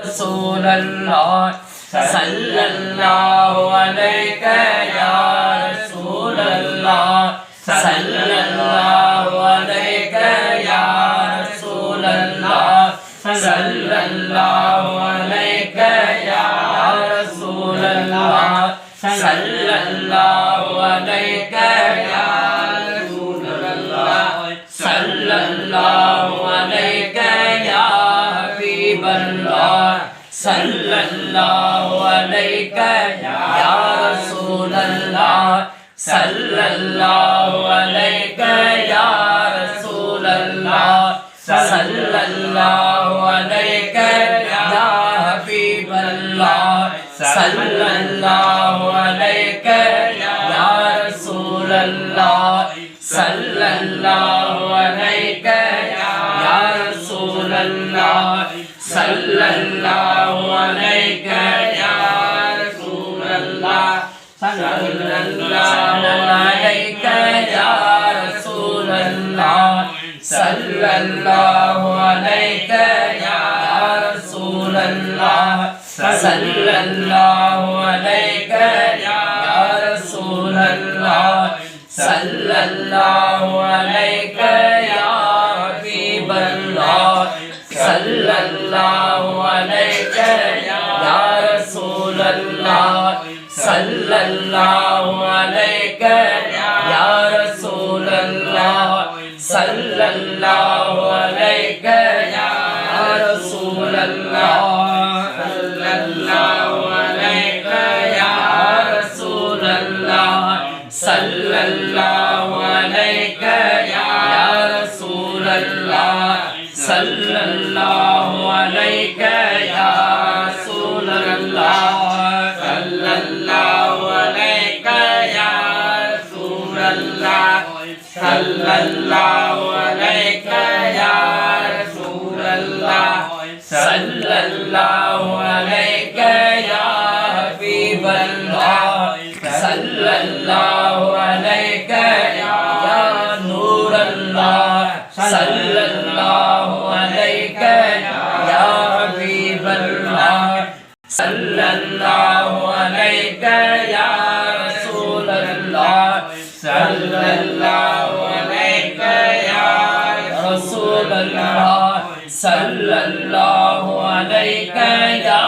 رسول الله صلى الله عليك يا رسول الله صلى الله عليك يا رسول الله صلى الله عليك يا رسول الله صلى الله عليك يا رسول الله صلى الله عليك يا حبيب الله صلى الله عليك يا رسول الله صلى الله عليك يا رسول الله صلى الله عليك يا حبيب الله صلى الله عليك يا رسول الله صلى الله عليك يا رسول الله صلى الله عليك يا رسول الله صلى الله عليك يا رسول الله صلى الله عليك يا رسول الله صلى الله عليك يا رسول الله صلى الله عليك يا حبيب الله صلى الله عليك يا رسول الله صلى الله عليك يا رسول الله صلى الله عليك يا رسول الله صلى الله عليك يا رسول الله صلى الله عليك يا رسول الله صلى الله عليك يا رسول الله صلى الله عليك يا رسول الله صلى الله عليك يا رسول الله صلى الله عليك يا حبيب الله صلى الله عليك يا نور الله صلى الله عليك يا حبيب الله صلى الله عليك يا رسول الله صلى الله عليك يا رسول الله صلى الله عليك يا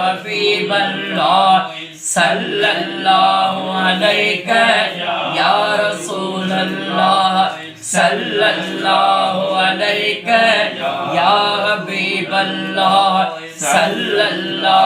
حبيب الله صلى الله عليك يا رسول الله صلى الله عليك يا حبيب الله صلى الله